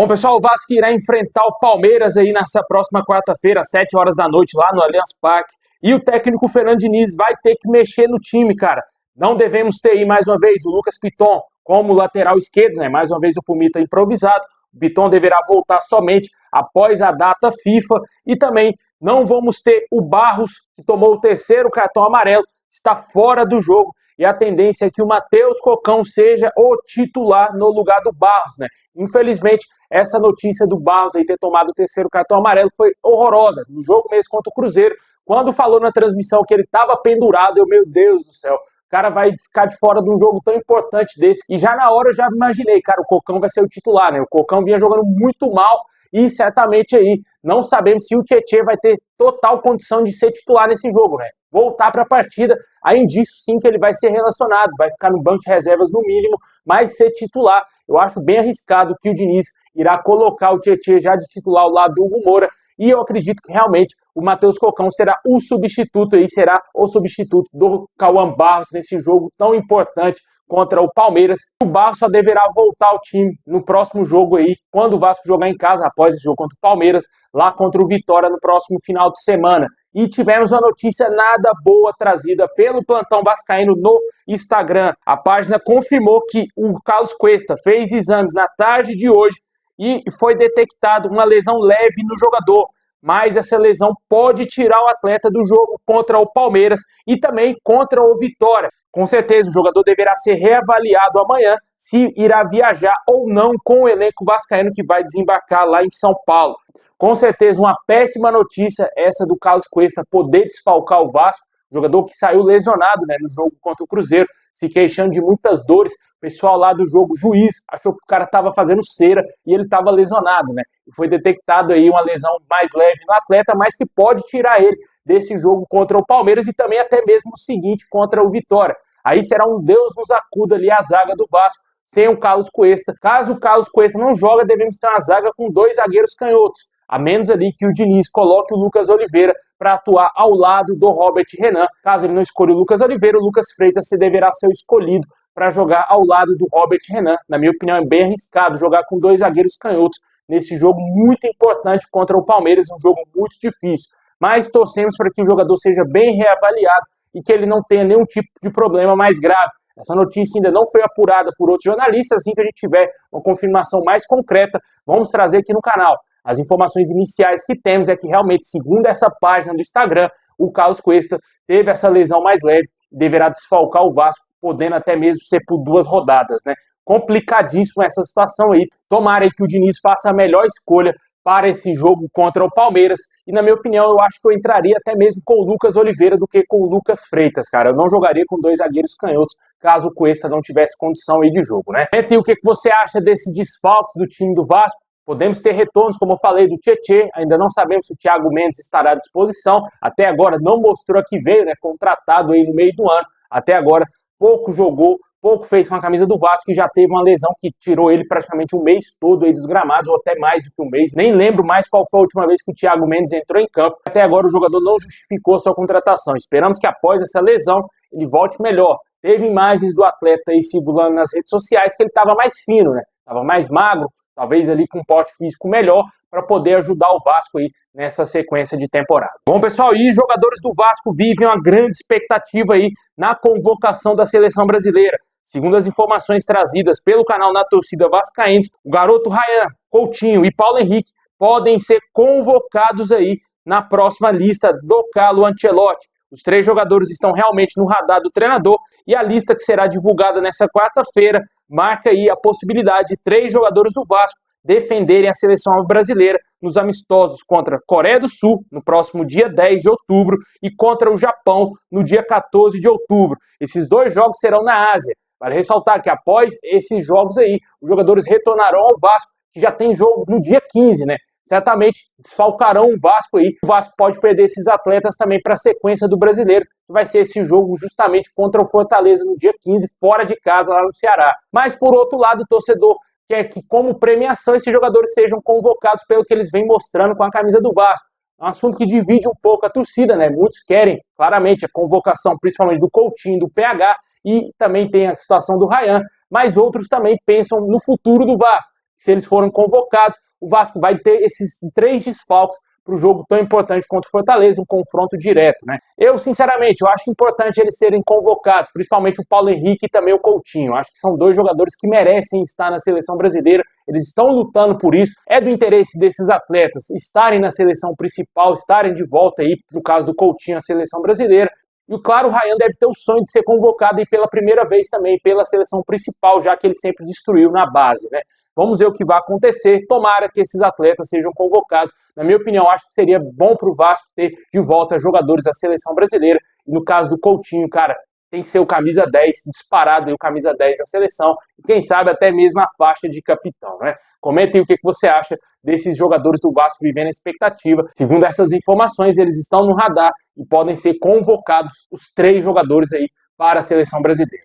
Bom, pessoal, o Vasco irá enfrentar o Palmeiras aí nessa próxima quarta-feira, às 7 horas da noite, lá no Allianz Parque. E o técnico Fernando Diniz vai ter que mexer no time, cara. Não devemos ter aí, mais uma vez, o Lucas Piton como lateral esquerdo, né? Mais uma vez o Pumita improvisado. O Piton deverá voltar somente após a data FIFA. E também não vamos ter o Barros, que tomou o terceiro cartão amarelo, está fora do jogo. E a tendência é que o Matheus Cocão seja o titular no lugar do Barros, né? Infelizmente, essa notícia do Barros aí ter tomado o terceiro cartão amarelo foi horrorosa. No jogo mesmo contra o Cruzeiro, quando falou na transmissão que ele estava pendurado, meu Deus do céu, o cara vai ficar de fora de um jogo tão importante desse. E já na hora eu já imaginei, cara, o Cocão vai ser o titular, né? O Cocão vinha jogando muito mal e certamente aí não sabemos se o Tietê vai ter total condição de ser titular nesse jogo, né? Voltar para a partida, há indício sim que ele vai ser relacionado, vai ficar no banco de reservas no mínimo, mas ser titular, eu acho bem arriscado que o Diniz irá colocar o Tietê já de titular ao lado do Hugo Moura, e eu acredito que realmente o Matheus Cocão será o substituto aí, será o substituto do Cauã Barros nesse jogo tão importante contra o Palmeiras. O Barros só deverá voltar ao time no próximo jogo aí, quando o Vasco jogar em casa, após esse jogo contra o Palmeiras, lá contra o Vitória no próximo final de semana. E tivemos uma notícia nada boa trazida pelo Plantão Vascaíno no Instagram. A página confirmou que o Carlos Cuesta fez exames na tarde de hoje e foi detectado uma lesão leve no jogador. Mas essa lesão pode tirar o atleta do jogo contra o Palmeiras e também contra o Vitória. Com certeza o jogador deverá ser reavaliado amanhã se irá viajar ou não com o elenco vascaíno que vai desembarcar lá em São Paulo. Com certeza uma péssima notícia essa do Carlos Cuesta poder desfalcar o Vasco, jogador que saiu lesionado, né, no jogo contra o Cruzeiro, se queixando de muitas dores. O pessoal lá do jogo, juiz, achou que o cara estava fazendo cera e ele estava lesionado, né? Foi detectado aí uma lesão mais leve no atleta, mas que pode tirar ele desse jogo contra o Palmeiras e também até mesmo o seguinte contra o Vitória. Aí será um Deus nos acuda ali a zaga do Vasco sem o Carlos Cuesta. Caso o Carlos Cuesta não joga, devemos ter uma zaga com 2 zagueiros canhotos, a menos ali que o Diniz coloque o Lucas Oliveira para atuar ao lado do Robert Renan. Caso ele não escolha o Lucas Oliveira, o Lucas Freitas deverá ser o escolhido para jogar ao lado do Robert Renan. Na minha opinião, é bem arriscado jogar com 2 zagueiros canhotos nesse jogo muito importante contra o Palmeiras, um jogo muito difícil. Mas torcemos para que o jogador seja bem reavaliado e que ele não tenha nenhum tipo de problema mais grave. Essa notícia ainda não foi apurada por outros jornalistas. Assim que a gente tiver uma confirmação mais concreta, vamos trazer aqui no canal. As informações iniciais que temos é que realmente, segundo essa página do Instagram, o Carlos Cuesta teve essa lesão mais leve e deverá desfalcar o Vasco, podendo até mesmo ser por 2 rodadas, né? Complicadíssimo essa situação aí. Tomara aí que o Diniz faça a melhor escolha para esse jogo contra o Palmeiras. E na minha opinião, eu acho que eu entraria até mesmo com o Lucas Oliveira do que com o Lucas Freitas, cara. Eu não jogaria com 2 zagueiros canhotos, caso o Cuesta não tivesse condição aí de jogo, né? E o que você acha desses desfalques do time do Vasco? Podemos ter retornos, como eu falei, do Tietê. Ainda não sabemos se o Thiago Mendes estará à disposição. Até agora não mostrou que veio, né? Contratado aí no meio do ano. Até agora pouco jogou, pouco fez com a camisa do Vasco e já teve uma lesão que tirou ele praticamente um mês todo aí dos gramados, ou até mais do que um mês. Nem lembro mais qual foi a última vez que o Thiago Mendes entrou em campo. Até agora o jogador não justificou sua contratação. Esperamos que após essa lesão ele volte melhor. Teve imagens do atleta aí circulando nas redes sociais que ele estava mais fino, né? Estava mais magro, talvez ali com um porte físico melhor para poder ajudar o Vasco aí nessa sequência de temporada. Bom, pessoal, e jogadores do Vasco vivem uma grande expectativa aí na convocação da seleção brasileira. Segundo as informações trazidas pelo canal Na Torcida Vascaína, o garoto Ryan, Coutinho e Paulo Henrique podem ser convocados aí na próxima lista do Carlo Ancelotti. Os 3 jogadores estão realmente no radar do treinador e a lista que será divulgada nessa quarta-feira marca aí a possibilidade de 3 jogadores do Vasco defenderem a seleção brasileira nos amistosos contra a Coreia do Sul, no próximo dia 10 de outubro, e contra o Japão, no dia 14 de outubro. Esses 2 jogos serão na Ásia. Vale ressaltar que após esses jogos aí, os jogadores retornarão ao Vasco, que já tem jogo no dia 15, né? Certamente desfalcarão o Vasco aí. O Vasco pode perder esses atletas também para a sequência do Brasileiro, que vai ser esse jogo justamente contra o Fortaleza no dia 15, fora de casa, lá no Ceará. Mas, por outro lado, o torcedor quer que, como premiação, esses jogadores sejam convocados pelo que eles vêm mostrando com a camisa do Vasco. É um assunto que divide um pouco a torcida, né? Muitos querem, claramente, a convocação, principalmente do Coutinho, do PH, e também tem a situação do Ryan, mas outros também pensam no futuro do Vasco. se eles forem convocados, o Vasco vai ter esses 3 desfalques para o jogo tão importante contra o Fortaleza, um confronto direto, né? Eu, sinceramente, eu acho importante eles serem convocados, principalmente o Paulo Henrique e também o Coutinho. Acho que são 2 jogadores que merecem estar na seleção brasileira, eles estão lutando por isso. É do interesse desses atletas estarem na seleção principal, estarem de volta aí, no caso do Coutinho, a seleção brasileira. E, claro, o Ryan deve ter o sonho de ser convocado aí pela primeira vez também pela seleção principal, já que ele sempre destruiu na base, né? Vamos ver o que vai acontecer. Tomara que esses atletas sejam convocados. Na minha opinião, acho que seria bom para o Vasco ter de volta jogadores da seleção brasileira. E no caso do Coutinho, cara, tem que ser o camisa 10, disparado aí o camisa 10 da seleção. E quem sabe até mesmo a faixa de capitão, né? Comentem o que você acha desses jogadores do Vasco vivendo a expectativa. Segundo essas informações, eles estão no radar e podem ser convocados os 3 jogadores aí para a seleção brasileira.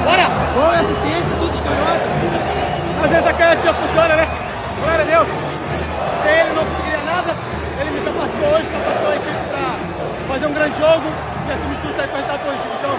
Bora! Boa assistência, tudo escanhoto. Às vezes a canhotinha funciona, né? Glória a Deus. Sem ele não conseguiria nada. Ele me capacitou hoje, capacitou a equipe para fazer um grande jogo e acima de tudo sair com o resultado positivo. Então,